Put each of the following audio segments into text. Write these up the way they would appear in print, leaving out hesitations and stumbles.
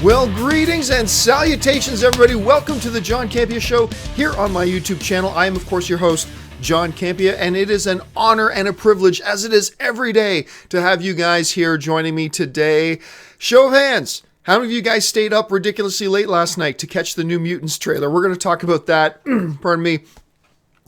Well, greetings and salutations, everybody. Welcome to the John Campea Show here on my YouTube channel. I am, of course, your host, John Campea, and it is an honor and a privilege, as it is every day, to have you guys here joining me today. Show of hands. How many of you guys stayed up ridiculously late last night to catch the new Mutants trailer? We're going to talk about that, pardon me,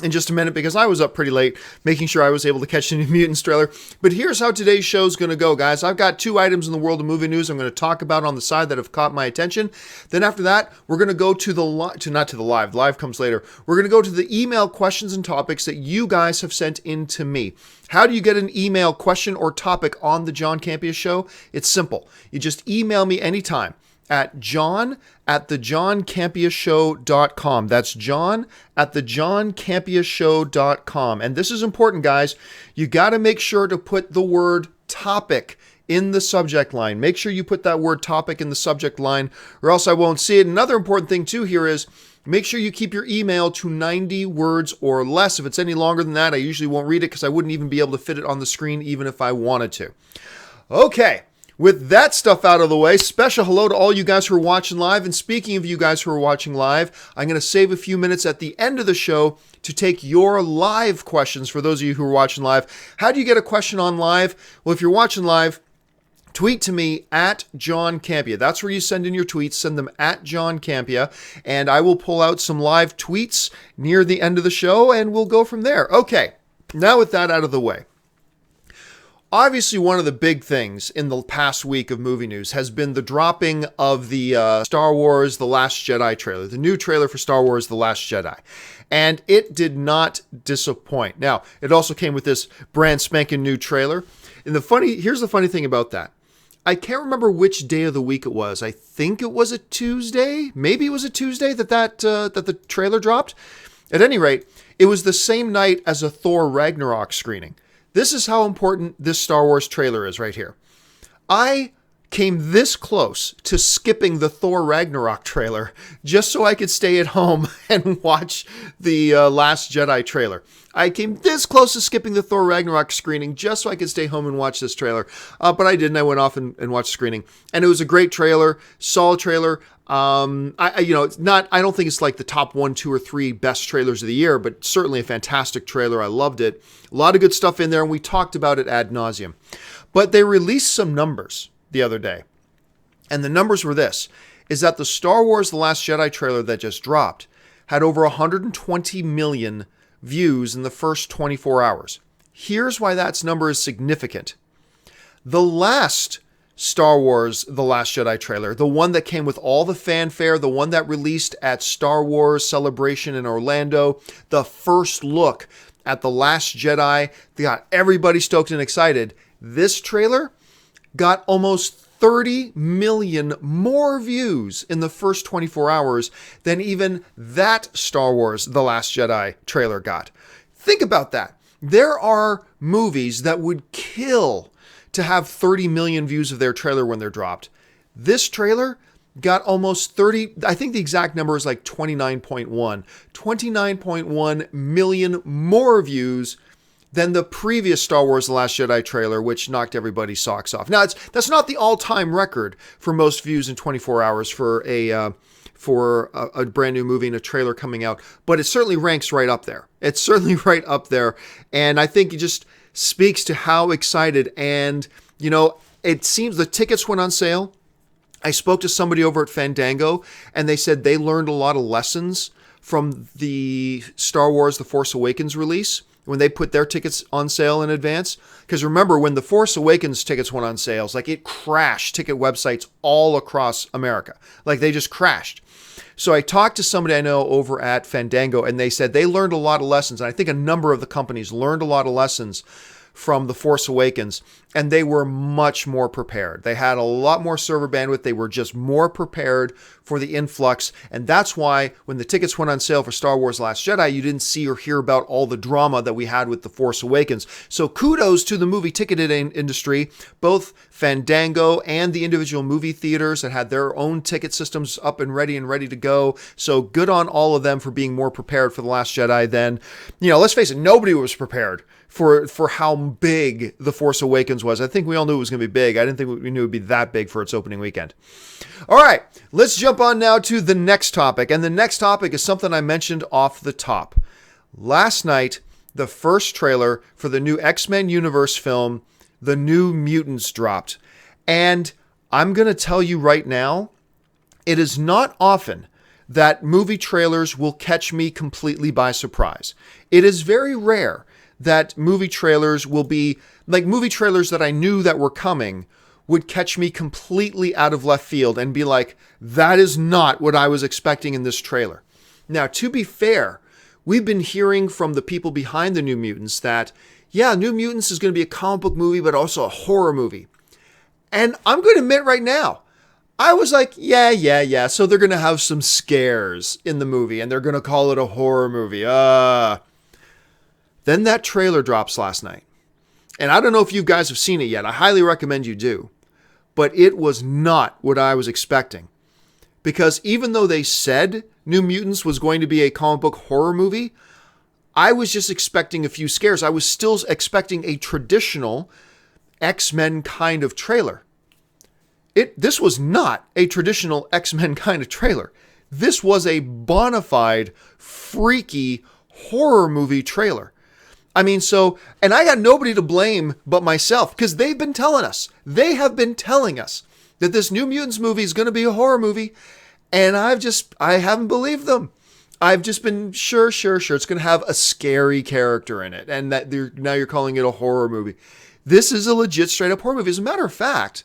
in just a minute, because I was up pretty late making sure I was able to catch the new Mutants trailer. But here's how today's show is going to go, guys. I've got two items in the world of movie news I'm going to talk about on the side that have caught my attention. Then after that, we're going to go to the live. Live comes later. We're going to go to the email questions and topics that you guys have sent in to me. How do you get an email question or topic on the John Campea Show? It's simple. You just email me anytime at john@thejohncampeashow.com. That's john@thejohncampeashow.com. And this is important, guys. You got to make sure to put the word topic in the subject line. Make sure you put that word topic in the subject line, or else I won't see it. Another important thing, too, here is make sure you keep your email to 90 words or less. If it's any longer than that, I usually won't read it because I wouldn't even be able to fit it on the screen even if I wanted to. Okay. With that stuff out of the way, special hello to all you guys who are watching live. And speaking of you guys who are watching live, I'm going to save a few minutes at the end of the show to take your live questions for those of you who are watching live. How do you get a question on live? Well, if you're watching live, tweet to me at John Campea. That's where you send in your tweets. Send them at John Campea, and I will pull out some live tweets near the end of the show, and we'll go from there. Okay, now with that out of the way. Obviously, one of the big things in the past week of movie news has been the dropping of the Star Wars The Last Jedi trailer, the new trailer for Star Wars The Last Jedi. And it did not disappoint. Now, it also came with this brand spanking new trailer. And here's the funny thing about that. I can't remember which day of the week it was. I think it was a Tuesday. Maybe it was a Tuesday that the trailer dropped. At any rate, it was the same night as a Thor Ragnarok screening. This is how important this Star Wars trailer is right here. I came this close to skipping the Thor Ragnarok trailer just so I could stay at home and watch the Last Jedi trailer. I came this close to skipping the Thor Ragnarok screening just so I could stay home and watch this trailer. But I didn't. I went off and watched the screening. And it was a great trailer, solid trailer. I don't think it's like the top 1, 2, or 3 best trailers of the year, but certainly a fantastic trailer. I loved it. A lot of good stuff in there, and we talked about it ad nauseum. But they released some numbers the other day. And the numbers were this, is that the Star Wars The Last Jedi trailer that just dropped had over 120 million views in the first 24 hours. Here's why that number is significant. The last Star Wars The Last Jedi trailer, the one that came with all the fanfare, the one that released at Star Wars Celebration in Orlando, the first look at The Last Jedi, they got everybody stoked and excited. This trailer got almost 30 million more views in the first 24 hours than even that Star Wars The Last Jedi trailer got. Think about that. There are movies that would kill to have 30 million views of their trailer when they're dropped. This trailer got almost 30, I think the exact number is like 29.1 million more views than the previous Star Wars The Last Jedi trailer, which knocked everybody's socks off. Now, that's not the all-time record for most views in 24 hours for a brand new movie and a trailer coming out, but it certainly ranks right up there. It's certainly right up there, and I think it just speaks to how excited, and, it seems the tickets went on sale. I spoke to somebody over at Fandango, and they said they learned a lot of lessons from the Star Wars The Force Awakens release when they put their tickets on sale in advance. Because remember, when The Force Awakens tickets went on sales, it crashed ticket websites all across America. They just crashed. So I talked to somebody I know over at Fandango, and they said they learned a lot of lessons. And I think a number of the companies learned a lot of lessons from The Force Awakens, and they were much more prepared. They had a lot more server bandwidth. They were just more prepared for the influx, and that's why when the tickets went on sale for Star Wars Last Jedi, you didn't see or hear about all the drama that we had with The Force Awakens. So kudos to the movie ticketed industry, both Fandango and the individual movie theaters that had their own ticket systems up and ready to go. So good on all of them for being more prepared for The Last Jedi than, let's face it, nobody was prepared for how big The Force Awakens was. I think we all knew it was going to be big. I didn't think we knew it would be that big for its opening weekend. All right, let's jump on now to the next topic. And the next topic is something I mentioned off the top. Last night, the first trailer for the new X-Men Universe film, The New Mutants, dropped. And I'm going to tell you right now, it is not often that movie trailers will catch me completely by surprise. It is very rare that movie trailers will be, like movie trailers that I knew that were coming, would catch me completely out of left field and be like, that is not what I was expecting in this trailer. Now, to be fair, we've been hearing from the people behind the New Mutants that, yeah, New Mutants is going to be a comic book movie, but also a horror movie. And I'm going to admit right now, I was like, yeah. So they're going to have some scares in the movie and they're going to call it a horror movie. Then that trailer drops last night. And I don't know if you guys have seen it yet. I highly recommend you do. But it was not what I was expecting. Because even though they said New Mutants was going to be a comic book horror movie, I was just expecting a few scares. I was still expecting a traditional X-Men kind of trailer. This was not a traditional X-Men kind of trailer. This was a bona fide, freaky horror movie trailer. I mean, and I got nobody to blame but myself, because they have been telling us that this New Mutants movie is going to be a horror movie, and I haven't believed them. I've just been sure it's going to have a scary character in it, and that now you're calling it a horror movie. This is a legit straight up horror movie. As a matter of fact,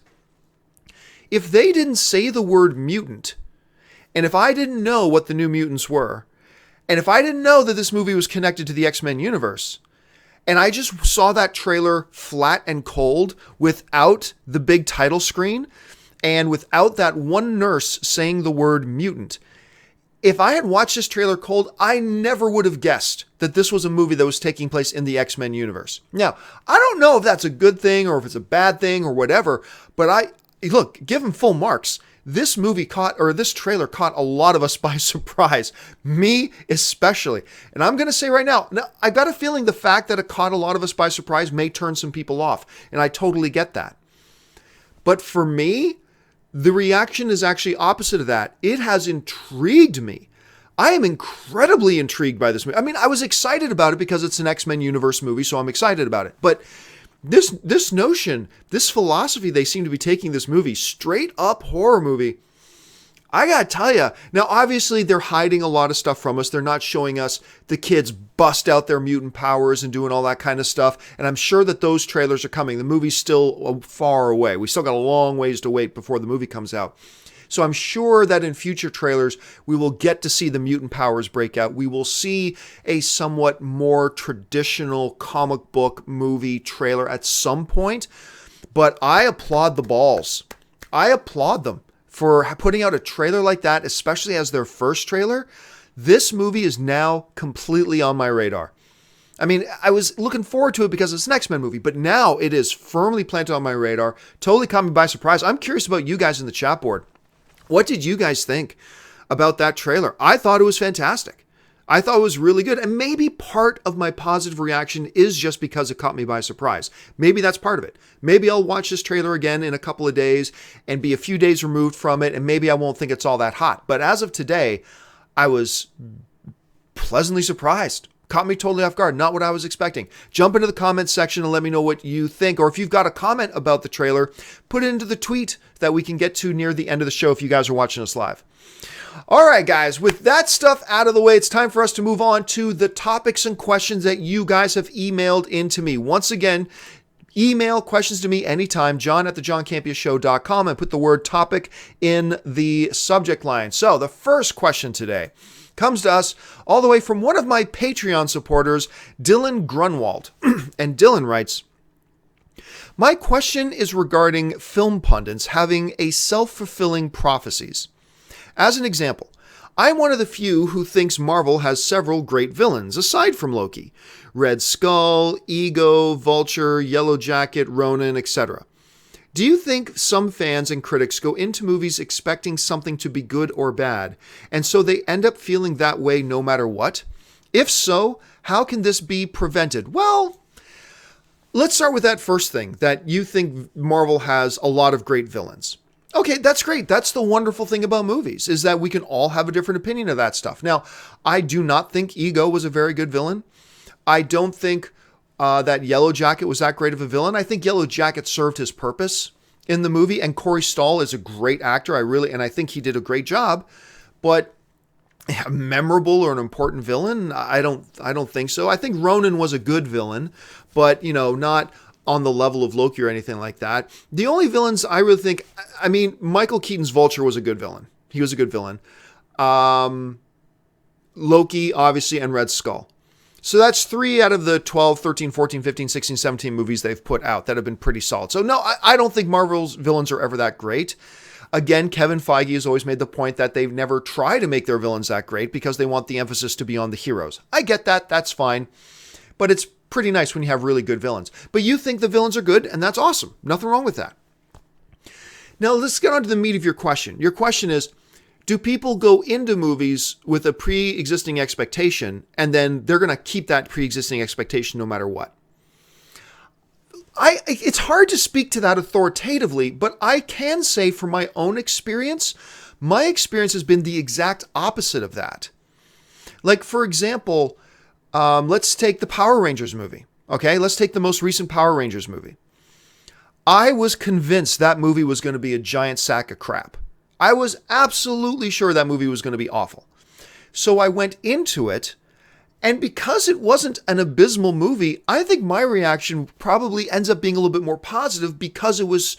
if they didn't say the word mutant, and if I didn't know what the New Mutants were, and if I didn't know that this movie was connected to the X-Men universe, and I just saw that trailer flat and cold without the big title screen and without that one nurse saying the word mutant, if I had watched this trailer cold, I never would have guessed that this was a movie that was taking place in the X-Men universe. Now, I don't know if that's a good thing or if it's a bad thing or whatever, but look, give them full marks. This trailer caught a lot of us by surprise, me especially. And I'm going to say right now, I got a feeling the fact that it caught a lot of us by surprise may turn some people off, and I totally get that. But for me, the reaction is actually opposite of that. It has intrigued me. I am incredibly intrigued by this movie. I mean, I was excited about it because it's an X-Men universe movie, so I'm excited about it. But this notion, this philosophy they seem to be taking this movie, straight up horror movie, I gotta tell you, now obviously they're hiding a lot of stuff from us. They're not showing us the kids bust out their mutant powers and doing all that kind of stuff. And I'm sure that those trailers are coming. The movie's still far away. We still got a long ways to wait before the movie comes out. So I'm sure that in future trailers, we will get to see the mutant powers break out. We will see a somewhat more traditional comic book movie trailer at some point. But I applaud the balls. I applaud them for putting out a trailer like that, especially as their first trailer. This movie is now completely on my radar. I mean, I was looking forward to it because it's an X-Men movie, but now it is firmly planted on my radar. Totally caught me by surprise. I'm curious about you guys in the chat board. What did you guys think about that trailer? I thought it was fantastic. I thought it was really good. And maybe part of my positive reaction is just because it caught me by surprise. Maybe that's part of it. Maybe I'll watch this trailer again in a couple of days and be a few days removed from it, and maybe I won't think it's all that hot. But as of today, I was pleasantly surprised. Caught me totally off guard. Not what I was expecting. Jump into the comments section and let me know what you think. Or if you've got a comment about the trailer, put it into the tweet that we can get to near the end of the show if you guys are watching us live. All right, guys, with that stuff out of the way, it's time for us to move on to the topics and questions that you guys have emailed into me. Once again, email questions to me anytime, john@thejohncampeashow.com, and put the word topic in the subject line. So the first question today comes to us all the way from one of my Patreon supporters, Dylan Grunwald. And Dylan writes, my question is regarding film pundits having a self-fulfilling prophecies. As an example, I'm one of the few who thinks Marvel has several great villains, aside from Loki. Red Skull, Ego, Vulture, Yellow Jacket, Ronan, etc. Do you think some fans and critics go into movies expecting something to be good or bad, and so they end up feeling that way no matter what? If so, how can this be prevented? Well, let's start with that first thing, that you think Marvel has a lot of great villains. Okay, that's great. That's the wonderful thing about movies, is that we can all have a different opinion of that stuff. Now, I do not think Ego was a very good villain. I don't think that Yellow Jacket was that great of a villain. I think Yellow Jacket served his purpose in the movie, and Corey Stoll is a great actor. I think he did a great job, but a memorable or an important villain, I don't think so. I think Ronan was a good villain, but not on the level of Loki or anything like that. The only villains I really think, Michael Keaton's Vulture was a good villain. He was a good villain. Loki, obviously, and Red Skull. So that's 3 out of the 12, 13, 14, 15, 16, 17 movies they've put out that have been pretty solid. So no, I don't think Marvel's villains are ever that great. Again, Kevin Feige has always made the point that they've never tried to make their villains that great because they want the emphasis to be on the heroes. I get that. That's fine. But it's pretty nice when you have really good villains. But you think the villains are good, and that's awesome. Nothing wrong with that. Now, let's get on to the meat of your question. Your question is, do people go into movies with a pre-existing expectation, and then they're going to keep that pre-existing expectation no matter what? It's hard to speak to that authoritatively, but I can say from my own experience, my experience has been the exact opposite of that. Like, for example, let's take the Power Rangers movie. Okay, let's take the most recent Power Rangers movie. I was convinced that movie was going to be a giant sack of crap. I was absolutely sure that movie was going to be awful. So I went into it, and because it wasn't an abysmal movie, I think my reaction probably ends up being a little bit more positive because it was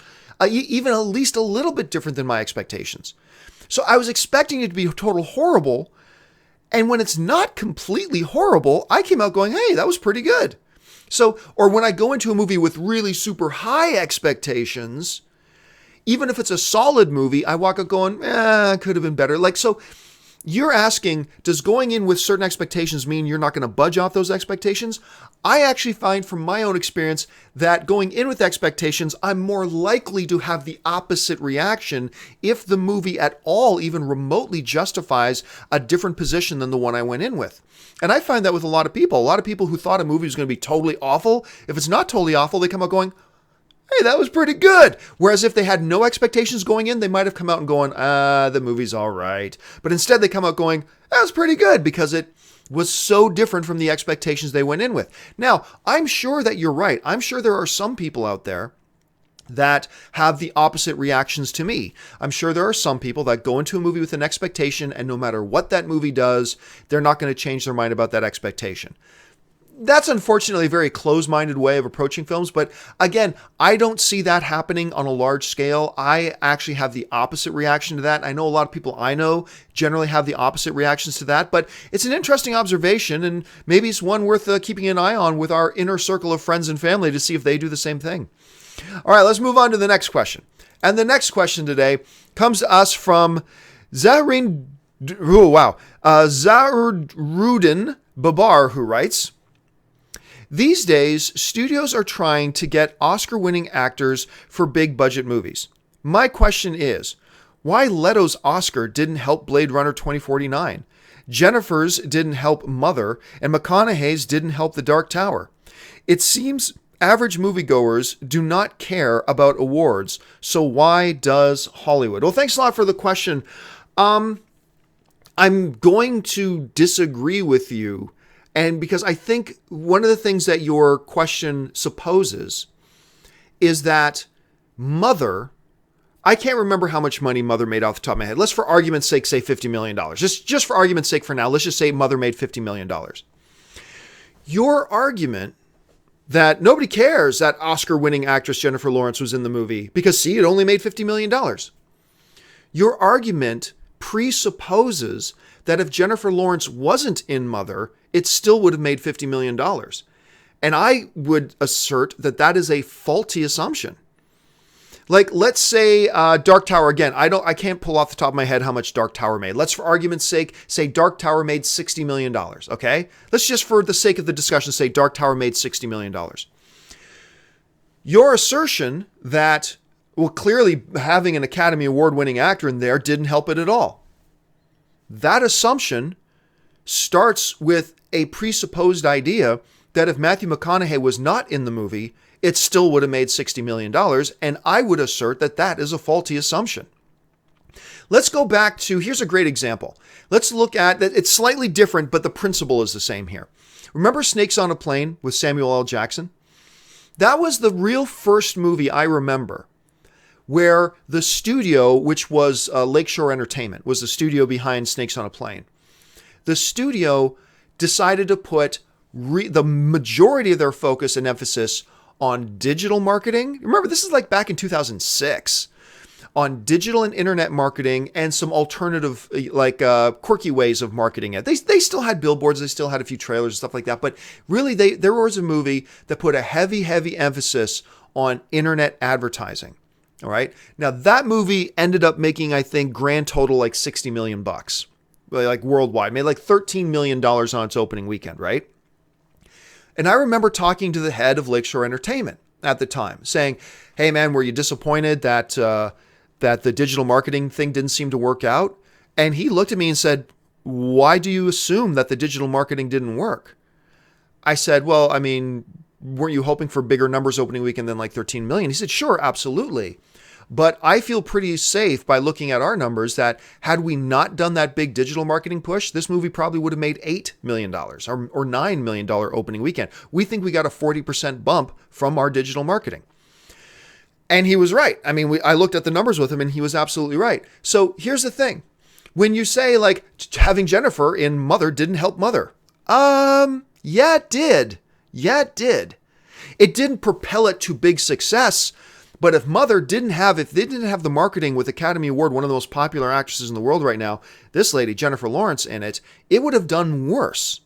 even at least a little bit different than my expectations. So I was expecting it to be total horrible, and when it's not completely horrible, I came out going, hey, that was pretty good. So, or when I go into a movie with really super high expectations, even if it's a solid movie, I walk out going, could have been better. Like, so you're asking, does going in with certain expectations mean you're not going to budge off those expectations? I actually find from my own experience that going in with expectations, I'm more likely to have the opposite reaction if the movie at all even remotely justifies a different position than the one I went in with. And I find that with a lot of people. A lot of people who thought a movie was going to be totally awful, if it's not totally awful, they come out going, hey, that was pretty good. Whereas if they had no expectations going in, they might have come out and going, the movie's all right. But instead they come out going, that was pretty good because it was so different from the expectations they went in with. Now, I'm sure that you're right. I'm sure there are some people out there that have the opposite reactions to me. I'm sure there are some people that go into a movie with an expectation, and no matter what that movie does, they're not going to change their mind about that expectation. That's unfortunately a very closed-minded way of approaching films, but again, I don't see that happening on a large scale. I actually have the opposite reaction to that. I know a lot of people I know generally have the opposite reactions to that, but it's an interesting observation, and maybe it's one worth keeping an eye on with our inner circle of friends and family to see if they do the same thing. All right, let's move on to the next question. And the next question today comes to us from Zaheeruddin Babar, who writes, these days, studios are trying to get Oscar-winning actors for big-budget movies. My question is, why Leto's Oscar didn't help Blade Runner 2049? Jennifer's didn't help Mother, and McConaughey's didn't help The Dark Tower. It seems average moviegoers do not care about awards, so why does Hollywood? Well, thanks a lot for the question. I'm going to disagree with you. And because I think one of the things that your question supposes is that Mother, I can't remember how much money Mother made off the top of my head. Let's, for argument's sake, say $50 million. Just for argument's sake for now, let's just say Mother made $50 million. Your argument that nobody cares that Oscar-winning actress Jennifer Lawrence was in the movie because, see, it only made $50 million. Your argument presupposes that if Jennifer Lawrence wasn't in Mother, it still would have made $50 million. And I would assert that that is a faulty assumption. Like, let's say Dark Tower, again, I can't pull off the top of my head how much Dark Tower made. Let's, for argument's sake, say Dark Tower made $60 million, okay? Let's just, for the sake of the discussion, say Dark Tower made $60 million. Your assertion that, well, clearly having an Academy Award-winning actor in there didn't help it at all. That assumption starts with a presupposed idea that if Matthew McConaughey was not in the movie, it still would have made $60 million. And I would assert that that is a faulty assumption. Let's go back to, here's a great example. Let's look at, it's slightly different, but the principle is the same here. Remember Snakes on a Plane with Samuel L. Jackson? That was the real first movie I remember where the studio, which was Lakeshore Entertainment, was the studio behind Snakes on a Plane. The studio decided to put the majority of their focus and emphasis on digital marketing. Remember, this is like back in 2006. On digital and internet marketing and some alternative, like quirky ways of marketing it. They still had billboards, they still had a few trailers and stuff like that, but really there was a movie that put a heavy emphasis on internet advertising. All right. Now that movie ended up making, I think, grand total like $60 million, like worldwide, made like $13 million on its opening weekend, right? And I remember talking to the head of Lakeshore Entertainment at the time, saying, "Hey man, were you disappointed that the digital marketing thing didn't seem to work out?" And he looked at me and said, "Why do you assume that the digital marketing didn't work?" I said, "Well, I mean, weren't you hoping for bigger numbers opening weekend than like 13 million? He said, "Sure, absolutely. But I feel pretty safe by looking at our numbers that had we not done that big digital marketing push, this movie probably would have made $8 million or $9 million opening weekend. We think we got a 40% bump from our digital marketing." And he was right. I mean, I looked at the numbers with him and he was absolutely right. So here's the thing. When you say like having Jennifer in Mother didn't help Mother. Yeah, it did. Yeah, it did. It didn't propel it to big success. But if they didn't have the marketing with Academy Award, one of the most popular actresses in the world right now, this lady, Jennifer Lawrence, in it, it would have done worse.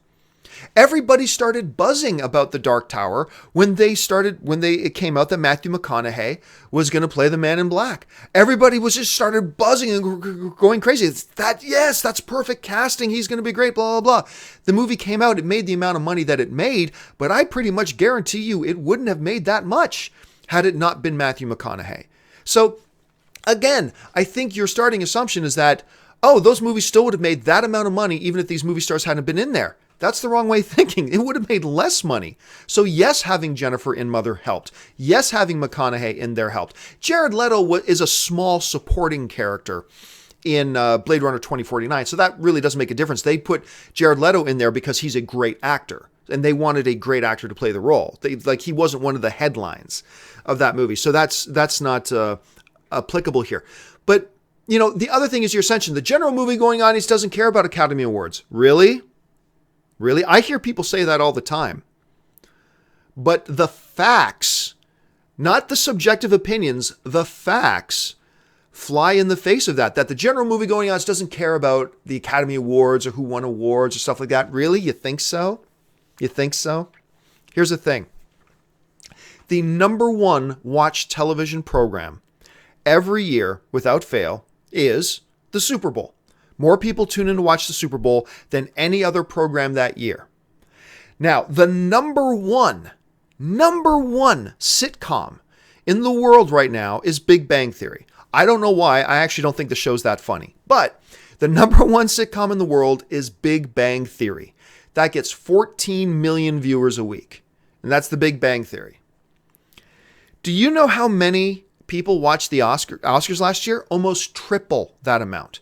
Everybody started buzzing about The Dark Tower when it came out that Matthew McConaughey was going to play the Man in Black. Everybody was just started buzzing and going crazy. Yes, that's perfect casting. He's going to be great, blah, blah, blah. The movie came out. It made the amount of money that it made, but I pretty much guarantee you it wouldn't have made that much had it not been Matthew McConaughey. So again, I think your starting assumption is that, oh, those movies still would have made that amount of money even if these movie stars hadn't been in there. That's the wrong way of thinking. It would have made less money. So yes, having Jennifer in Mother helped. Yes, having McConaughey in there helped. Jared Leto is a small supporting character in Blade Runner 2049. So that really doesn't make a difference. They put Jared Leto in there because he's a great actor. And they wanted a great actor to play the role. He wasn't one of the headlines of that movie. So that's not applicable here. But, the other thing is your assumption. The general movie-going audience doesn't care about Academy Awards. Really? Really? I hear people say that all the time. But the facts, not the subjective opinions, the facts fly in the face of that the general movie-going audience doesn't care about the Academy Awards or who won awards or stuff like that. Really? You think so? You think so? Here's the thing. The number one watched television program every year, without fail, is the Super Bowl. More people tune in to watch the Super Bowl than any other program that year. Now, the number one sitcom in the world right now is Big Bang Theory. I don't know why. I actually don't think the show's that funny. But the number one sitcom in the world is Big Bang Theory. That gets 14 million viewers a week. And that's the Big Bang Theory. Do you know how many people watched the Oscars last year? Almost triple that amount.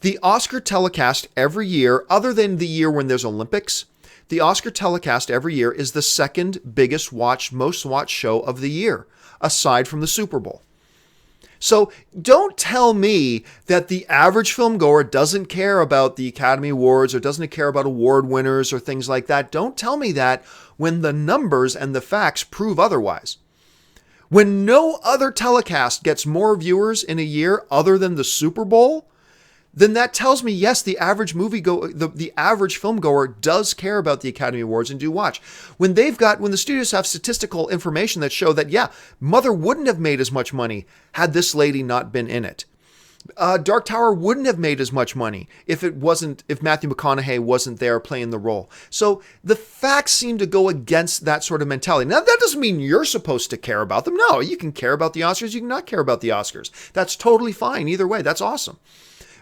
The Oscar telecast every year, other than the year when there's Olympics, the Oscar telecast every year is the second biggest most watched show of the year, aside from the Super Bowl. So don't tell me that the average film goer doesn't care about the Academy Awards or doesn't care about award winners or things like that. Don't tell me that when the numbers and the facts prove otherwise. When no other telecast gets more viewers in a year other than the Super Bowl, then that tells me, yes, the average the average film goer does care about the Academy Awards and do watch. When the studios have statistical information that show that, yeah, Mother wouldn't have made as much money had this lady not been in it. Dark Tower wouldn't have made as much money if Matthew McConaughey wasn't there playing the role. So the facts seem to go against that sort of mentality. Now, that doesn't mean you're supposed to care about them. No, you can care about the Oscars. You can not care about the Oscars. That's totally fine. Either way, that's awesome.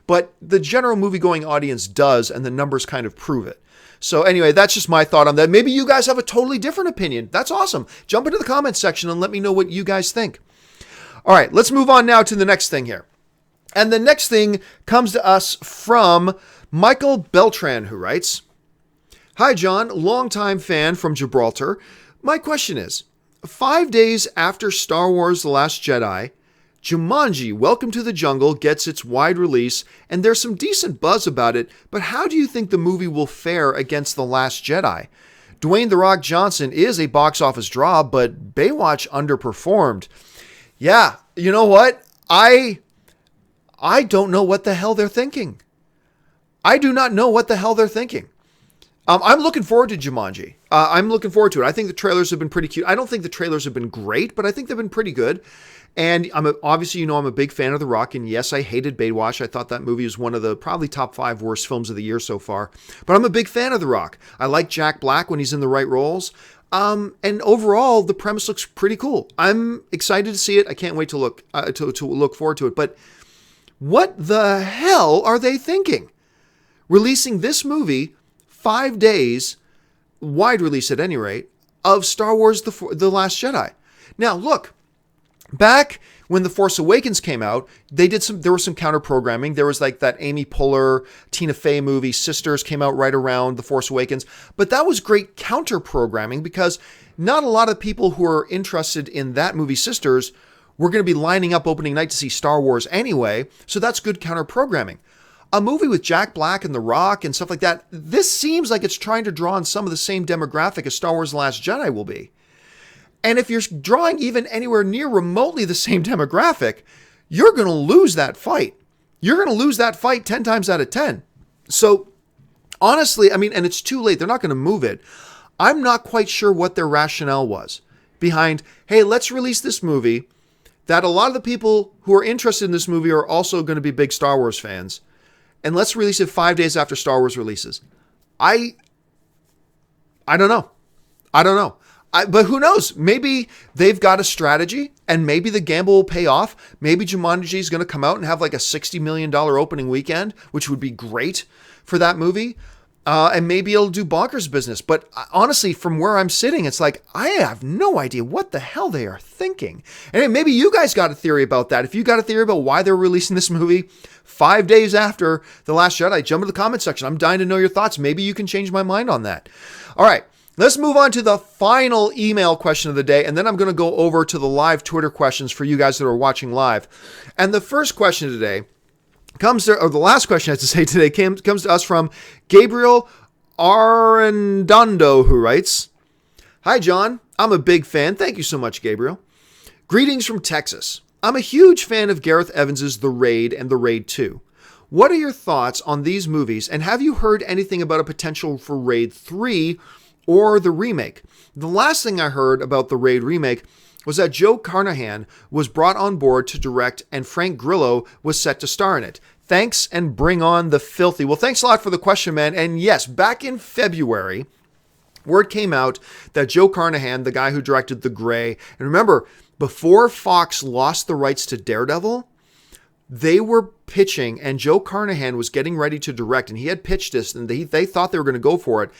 But the general movie-going audience does, and the numbers kind of prove it. So anyway, that's just my thought on that. Maybe you guys have a totally different opinion. That's awesome. Jump into the comments section and let me know what you guys think. All right, let's move on now to the next thing here. And the next thing comes to us from Michael Beltran, who writes, "Hi, John, longtime fan from Gibraltar. My question is, 5 days after Star Wars The Last Jedi, Jumanji Welcome to the Jungle gets its wide release, and there's some decent buzz about it, but how do you think the movie will fare against The Last Jedi? Dwayne "The Rock" Johnson is a box office draw, but Baywatch underperformed." Yeah, you know what? I don't know what the hell they're thinking. I do not know what the hell they're thinking. I'm looking forward to Jumanji. I'm looking forward to it. I think the trailers have been pretty cute. I don't think the trailers have been great, but I think they've been pretty good. And obviously, I'm a big fan of The Rock. And yes, I hated Baywatch. I thought that movie was one of the probably top 5 worst films of the year so far. But I'm a big fan of The Rock. I like Jack Black when he's in the right roles. And overall, the premise looks pretty cool. I'm excited to see it. I can't wait to look forward to it. But what the hell are they thinking? Releasing this movie 5 days, wide release at any rate, of Star Wars The Last Jedi. Now, look, back when The Force Awakens came out, there was some counter programming. There was like that Amy Poehler, Tina Fey movie, Sisters, came out right around The Force Awakens. But that was great counter programming because not a lot of people who are interested in that movie, Sisters, were going to be lining up opening night to see Star Wars anyway. So that's good counter programming. A movie with Jack Black and The Rock and stuff like that, this seems like it's trying to draw on some of the same demographic as Star Wars The Last Jedi will be. And if you're drawing even anywhere near remotely the same demographic, you're going to lose that fight. You're going to lose that fight 10 times out of 10. So honestly, and it's too late. They're not going to move it. I'm not quite sure what their rationale was behind, hey, let's release this movie that a lot of the people who are interested in this movie are also going to be big Star Wars fans. And let's release it 5 days after Star Wars releases. I don't know. But who knows? Maybe they've got a strategy and maybe the gamble will pay off. Maybe Jumanji is going to come out and have like a $60 million opening weekend, which would be great for that movie. And maybe it'll do bonkers business. But honestly, from where I'm sitting, it's like, I have no idea what the hell they are thinking. And maybe you guys got a theory about that. If you got a theory about why they're releasing this movie 5 days after The Last Jedi, jump into the comment section. I'm dying to know your thoughts. Maybe you can change my mind on that. All right, let's move on to the final email question of the day. And then I'm going to go over to the live Twitter questions for you guys that are watching live. And the first question today the last question I have to say today comes to us from Gabriel Arredondo, who writes, "Hi, John. I'm a big fan. Thank you so much, Gabriel. Greetings from Texas. I'm a huge fan of Gareth Evans's The Raid and The Raid 2. What are your thoughts on these movies, and have you heard anything about a potential for Raid 3 or the remake? The last thing I heard about the Raid remake was that Joe Carnahan was brought on board to direct and Frank Grillo was set to star in it. Thanks, and bring on the filthy." Well, thanks a lot for the question, man. And yes, back in February, word came out that Joe Carnahan, the guy who directed The Grey, and remember, before Fox lost the rights to Daredevil, they were pitching, and Joe Carnahan was getting ready to direct, and he had pitched this, and they thought they were going to go for it.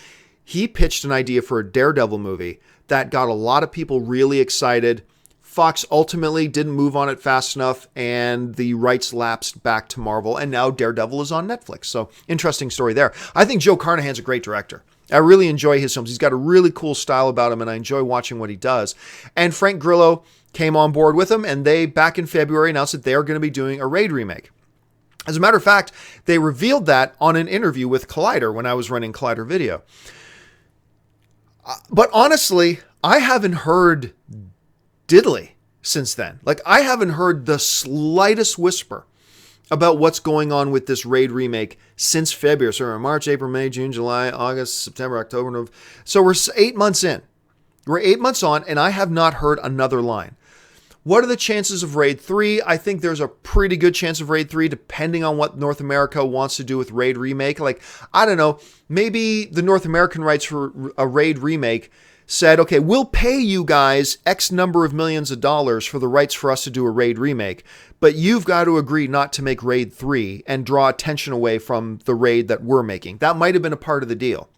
He pitched an idea for a Daredevil movie that got a lot of people really excited. Fox ultimately didn't move on it fast enough, and the rights lapsed back to Marvel, and now Daredevil is on Netflix. So, interesting story there. I think Joe Carnahan's a great director. I really enjoy his films. He's got a really cool style about him, and I enjoy watching what he does. And Frank Grillo came on board with him, and they, back in February, announced that they are going to be doing a Raid remake. As a matter of fact, they revealed that on an interview with Collider when I was running Collider Video. But honestly, I haven't heard diddly since then. Like, I haven't heard the slightest whisper about what's going on with this Raid remake since February. So March, April, May, June, July, August, September, October, November. So we're 8 months in. We're 8 months on, and I have not heard another line. What are the chances of Raid 3? I think there's a pretty good chance of Raid 3, depending on what North America wants to do with Raid remake. Like, I don't know, maybe the North American rights for a Raid remake said, okay, we'll pay you guys X number of millions of dollars for the rights for us to do a Raid remake, but you've got to agree not to make Raid 3 and draw attention away from the Raid that we're making. That might have been a part of the deal.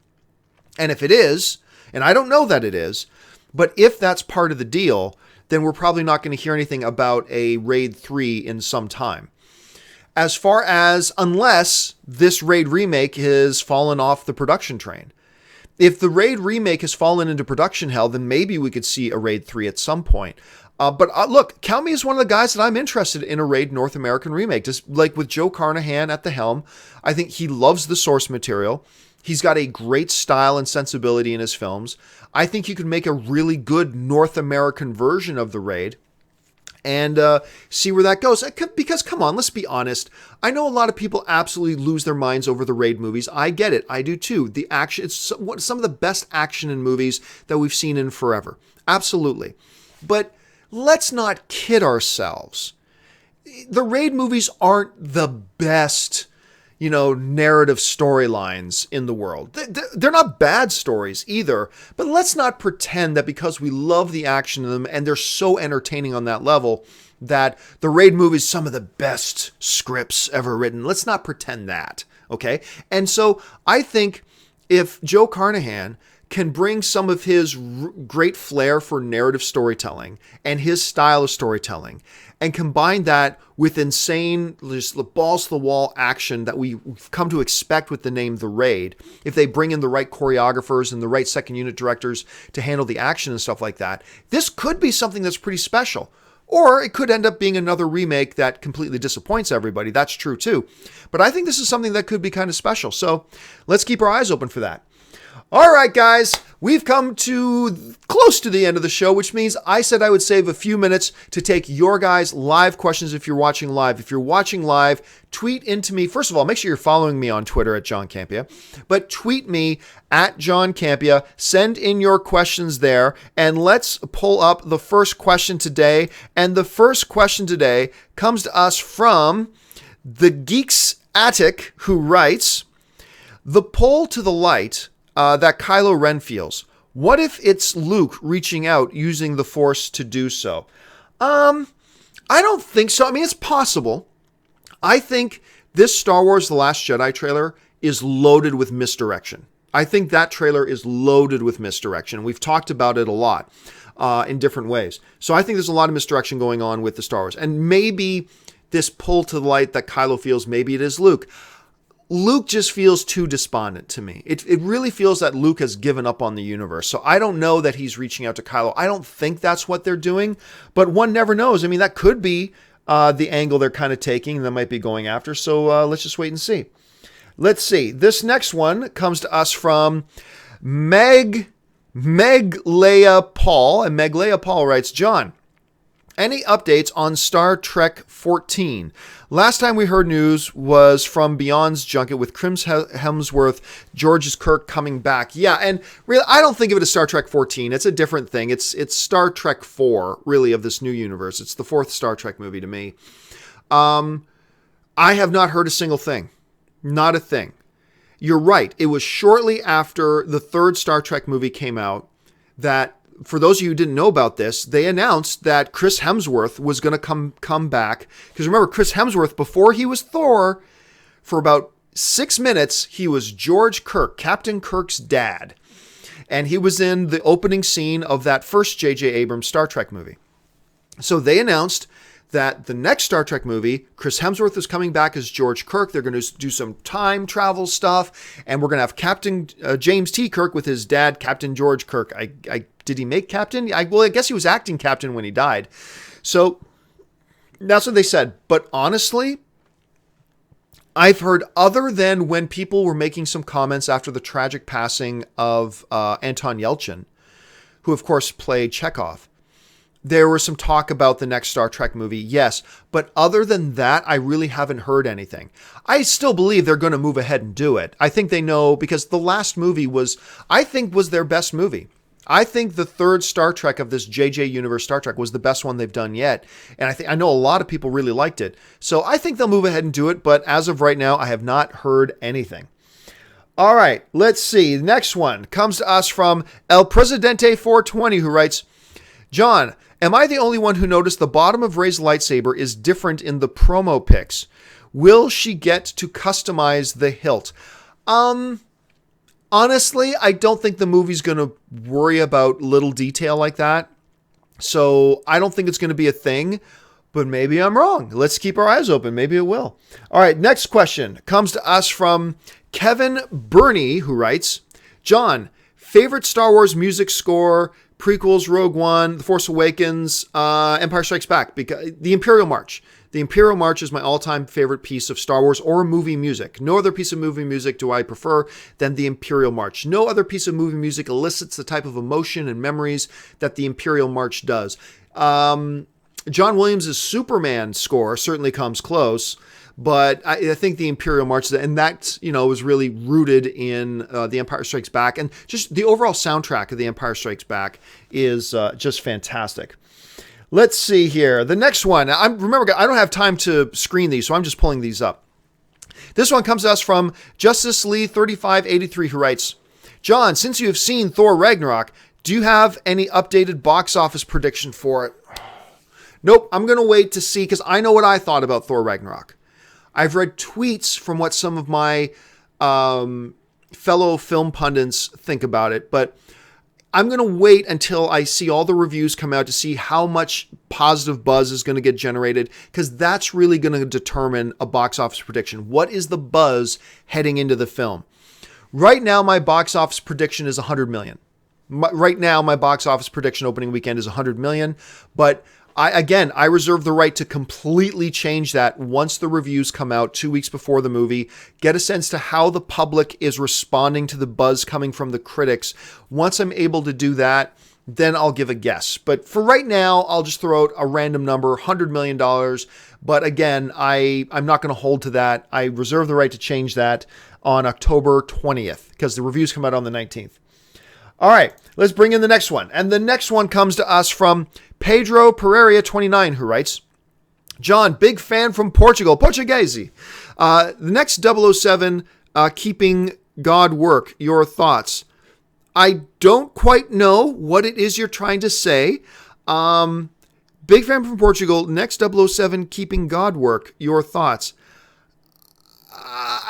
And if it is, and I don't know that it is, but if that's part of the deal, then we're probably not going to hear anything about a Raid 3 in some time. As far as, unless this Raid remake has fallen off the production train. If the Raid remake has fallen into production hell, then maybe we could see a Raid 3 at some point. But look, count me as one of the guys that I'm interested in a Raid North American remake. Just like with Joe Carnahan at the helm, I think he loves the source material. He's got a great style and sensibility in his films. I think you could make a really good North American version of the Raid and see where that goes. Because, come on, let's be honest. I know a lot of people absolutely lose their minds over the Raid movies. I get it. I do too. The action, it's some of the best action in movies that we've seen in forever. Absolutely. But let's not kid ourselves. The Raid movies aren't the best, narrative storylines in the world. They're not bad stories either, but let's not pretend that because we love the action in them and they're so entertaining on that level that the Raid movies some of the best scripts ever written. Let's not pretend that, okay? And so I think if Joe Carnahan can bring some of his great flair for narrative storytelling and his style of storytelling and combine that with insane, just balls to the wall action that we've come to expect with the name The Raid, if they bring in the right choreographers and the right second unit directors to handle the action and stuff like that, this could be something that's pretty special. Or it could end up being another remake that completely disappoints everybody. That's true too. But I think this is something that could be kind of special. So let's keep our eyes open for that. All right, guys, we've come to close to the end of the show, which means I said I would save a few minutes to take your guys' live questions if you're watching live. If you're watching live, tweet into me. First of all, make sure you're following me on Twitter at John Campea, but tweet me at John Campea. Send in your questions there, and let's pull up the first question today. And the first question today comes to us from the Geeks Attic, who writes, "The pull to the light that Kylo Ren feels. What if it's Luke reaching out using the Force to do so?" I don't think so. I mean, it's possible. I think this Star Wars The Last Jedi trailer is loaded with misdirection. I think that trailer is loaded with misdirection. We've talked about it a lot in different ways. So I think there's a lot of misdirection going on with the Star Wars. And maybe this pull to the light that Kylo feels, maybe it is Luke. Luke just feels too despondent to me. It really feels that Luke has given up on the universe. So I don't know that he's reaching out to Kylo. I don't think that's what they're doing, but one never knows. I mean, that could be the angle they're kind of taking and they might be going after. So let's just wait and see. Let's see. This next one comes to us from Meg Leia Paul. And Meg Leia Paul writes, "John, any updates on Star Trek 14? Last time we heard news was from Beyond's junket with Chris Hemsworth, George's Kirk coming back." Yeah, and really, I don't think of it as Star Trek 14. It's a different thing. It's Star Trek 4, really, of this new universe. It's the fourth Star Trek movie to me. I have not heard a single thing. Not a thing. You're right. It was shortly after the third Star Trek movie came out that, for those of you who didn't know about this, they announced that Chris Hemsworth was going to come back. Because remember, Chris Hemsworth, before he was Thor, for about 6 minutes, he was George Kirk, Captain Kirk's dad. And he was in the opening scene of that first J.J. Abrams Star Trek movie. So they announced that the next Star Trek movie, Chris Hemsworth is coming back as George Kirk. They're going to do some time travel stuff, and we're going to have Captain James T. Kirk with his dad, Captain George Kirk. Did he make Captain? I guess he was acting Captain when he died. So that's what they said. But honestly, I've heard, other than when people were making some comments after the tragic passing of Anton Yelchin, who of course played Chekhov, there was some talk about the next Star Trek movie, yes. But other than that, I really haven't heard anything. I still believe they're going to move ahead and do it. I think they know, because the last movie was their best movie. I think the third Star Trek of this JJ Universe Star Trek was the best one they've done yet. And I know a lot of people really liked it. So I think they'll move ahead and do it. But as of right now, I have not heard anything. All right, let's see. The next one comes to us from El Presidente 420, who writes, "John, am I the only one who noticed the bottom of Rey's lightsaber is different in the promo pics? Will she get to customize the hilt?" Honestly, I don't think the movie's going to worry about little detail like that. So I don't think it's going to be a thing, but maybe I'm wrong. Let's keep our eyes open. Maybe it will. All right, next question comes to us from Kevin Burney, who writes, John, favorite Star Wars music score, prequels, Rogue One, The Force Awakens, Empire Strikes Back, because the Imperial March. The Imperial March is my all-time favorite piece of Star Wars or movie music. No other piece of movie music do I prefer than the Imperial March. No other piece of movie music elicits the type of emotion and memories that the Imperial March does. John Williams' Superman score certainly comes close, but I think the Imperial March, and that, was really rooted in The Empire Strikes Back. And just the overall soundtrack of The Empire Strikes Back is just fantastic. Let's see here. The next one. Remember, I don't have time to screen these, so I'm just pulling these up. This one comes to us from Justice Lee 3583, who writes, John, since you have seen Thor Ragnarok, do you have any updated box office prediction for it? Nope, I'm going to wait to see, because I know what I thought about Thor Ragnarok. I've read tweets from what some of my fellow film pundits think about it, but I'm going to wait until I see all the reviews come out to see how much positive buzz is going to get generated, because that's really going to determine a box office prediction. What is the buzz heading into the film? Right now, my box office prediction is 100 million. Right now, my box office prediction opening weekend is 100 million, but I reserve the right to completely change that once the reviews come out 2 weeks before the movie, get a sense to how the public is responding to the buzz coming from the critics. Once I'm able to do that, then I'll give a guess. But for right now, I'll just throw out a random number, $100 million. But again, I'm not going to hold to that. I reserve the right to change that on October 20th because the reviews come out on the 19th. All right, let's bring in the next one. And the next one comes to us from Pedro Pereira 29, who writes, John, big fan from Portugal, Portuguese. The next 007, Keeping God Work, your thoughts? I don't quite know what it is you're trying to say. Big fan from Portugal, next 007, Keeping God Work, your thoughts?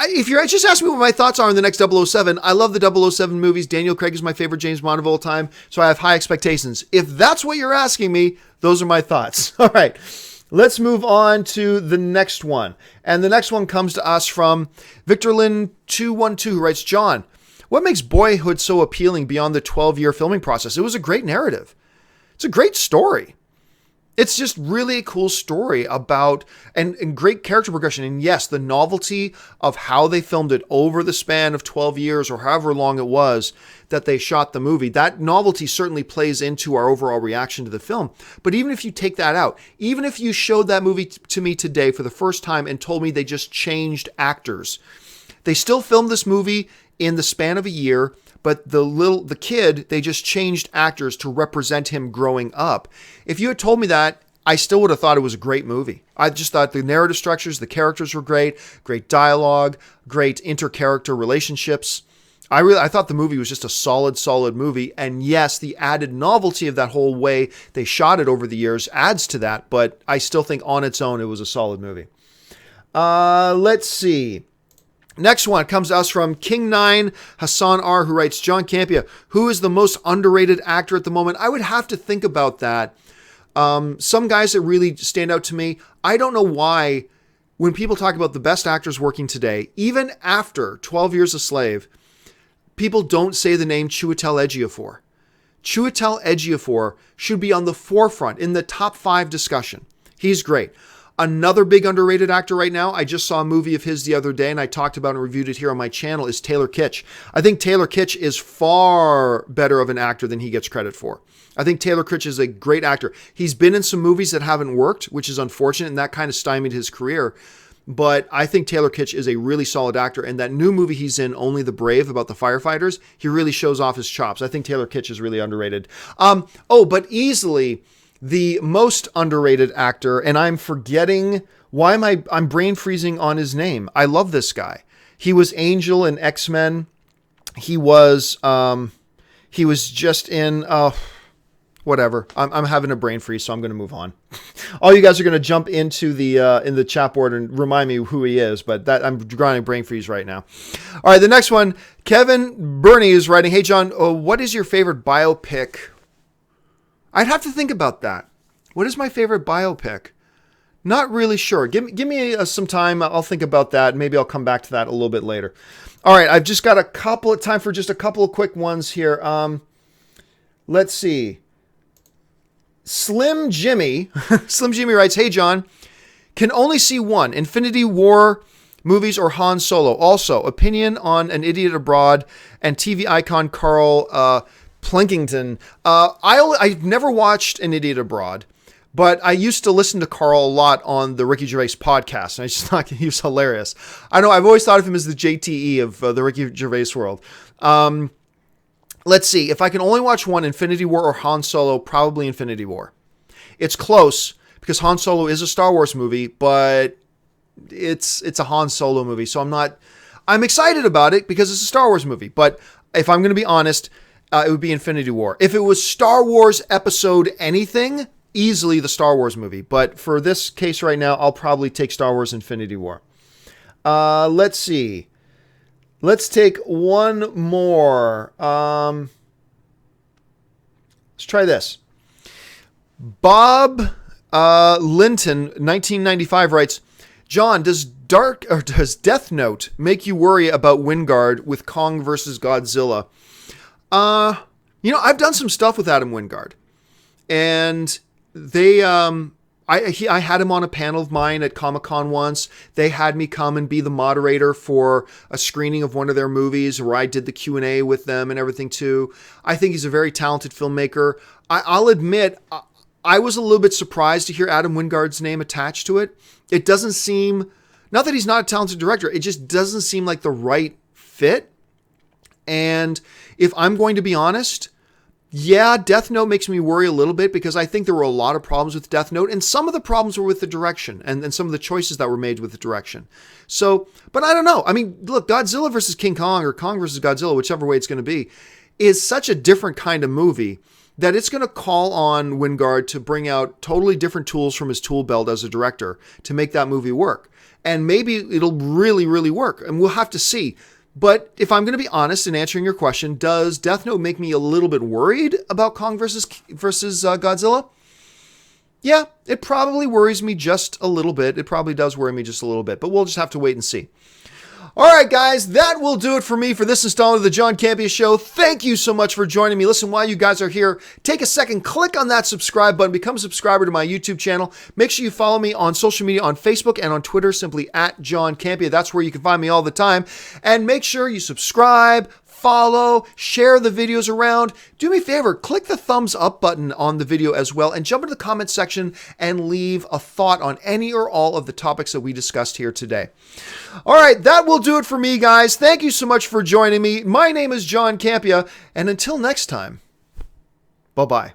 If you're just asking me what my thoughts are on the next 007, I love the 007 movies. Daniel Craig is my favorite James Bond of all time, so I have high expectations. If that's what you're asking me, those are my thoughts. All right, let's move on to the next one. And the next one comes to us from Victor Lin 212, who writes, John, what makes Boyhood so appealing beyond the 12-year filming process? It was a great narrative. It's a great story. It's just really a cool story about, and great character progression. And yes, the novelty of how they filmed it over the span of 12 years or however long it was that they shot the movie, that novelty certainly plays into our overall reaction to the film. But even if you take that out, even if you showed that movie to me today for the first time and told me they just changed actors, they still filmed this movie in the span of a year, but the kid, they just changed actors to represent him growing up. If you had told me that, I still would have thought it was a great movie. I just thought the narrative structures, the characters were great dialogue, great inter-character relationships. I thought the movie was just a solid movie. And yes, the added novelty of that whole way they shot it over the years adds to that, but I still think on its own, it was a solid movie. Let's see. Next one comes to us from King9 Hassan R, who writes, John Campea, who is the most underrated actor at the moment? I would have to think about that. Some guys that really stand out to me, I don't know why when people talk about the best actors working today, even after 12 Years a Slave, people don't say the name Chiwetel Ejiofor. Chiwetel Ejiofor should be on the forefront in the top 5 discussion. He's great. Another big underrated actor right now, I just saw a movie of his the other day and I talked about and reviewed it here on my channel, is Taylor Kitsch. I think Taylor Kitsch is far better of an actor than he gets credit for. I think Taylor Kitsch is a great actor. He's been in some movies that haven't worked, which is unfortunate, and that kind of stymied his career. But I think Taylor Kitsch is a really solid actor, and that new movie he's in, Only the Brave, about the firefighters, he really shows off his chops. I think Taylor Kitsch is really underrated. But easily the most underrated actor, and I'm forgetting why I'm brain freezing on his name. I love this guy. He was Angel in X-Men. He was just in whatever. I'm having a brain freeze, so I'm going to move on. All you guys are going to jump into the in the chat board and remind me who he is, but that I'm grinding brain freeze right now. All right, the next one, Kevin Burney is writing, "Hey John, what is your favorite biopic?" I'd have to think about that. What is my favorite biopic? Not really sure. Give me some time. I'll think about that. Maybe I'll come back to that a little bit later. All right, I've just got time for just a couple of quick ones here. Let's see. Slim Jimmy writes, "Hey John, can only see one, Infinity War movies or Han Solo. Also, opinion on An Idiot Abroad and TV icon Carl Plunkington. I've never watched An Idiot Abroad, but I used to listen to Carl a lot on the Ricky Gervais podcast, and I just thought he was hilarious. I know I've always thought of him as the JTE of the Ricky Gervais world. Let's see. If I can only watch one, Infinity War or Han Solo, probably Infinity War. It's close because Han Solo is a Star Wars movie, but it's a Han Solo movie, so I'm excited about it because it's a Star Wars movie. But if I'm going to be honest, it would be Infinity War. If it was Star Wars episode anything, easily the Star Wars movie. But for this case right now, I'll probably take Star Wars Infinity War. Let's see. Let's take one more. Let's try this. Bob Linton, 1995, writes, "John, does Death Note make you worry about Wingard with Kong versus Godzilla?" I've done some stuff with Adam Wingard, and they I had him on a panel of mine at Comic-Con once. They had me come and be the moderator for a screening of one of their movies where I did the Q&A with them and everything too. I think he's a very talented filmmaker. I'll admit, I was a little bit surprised to hear Adam Wingard's name attached to it. It doesn't seem, not that he's not a talented director, it just doesn't seem like the right fit. And if I'm going to be honest, yeah, Death Note makes me worry a little bit because I think there were a lot of problems with Death Note, and some of the problems were with the direction and some of the choices that were made with the direction. So, but I don't know. I mean, look, Godzilla versus King Kong or Kong versus Godzilla, whichever way it's going to be, is such a different kind of movie that it's going to call on Wingard to bring out totally different tools from his tool belt as a director to make that movie work. And maybe it'll really, really work, and we'll have to see. But if I'm going to be honest in answering your question, does Death Note make me a little bit worried about Kong versus Godzilla? Yeah, it probably worries me just a little bit. It probably does worry me just a little bit, but we'll just have to wait and see. All right, guys, that will do it for me for this installment of the John Campea Show. Thank you so much for joining me. Listen, while you guys are here, take a second, click on that subscribe button, become a subscriber to my YouTube channel. Make sure you follow me on social media, on Facebook and on Twitter, simply at John Campea. That's where you can find me all the time. And make sure you subscribe, follow, share the videos around. Do me a favor, click the thumbs up button on the video as well, and jump into the comment section and leave a thought on any or all of the topics that we discussed here today. All right, that will do it for me, guys. Thank you so much for joining me. My name is John Campea, and until next time, bye-bye.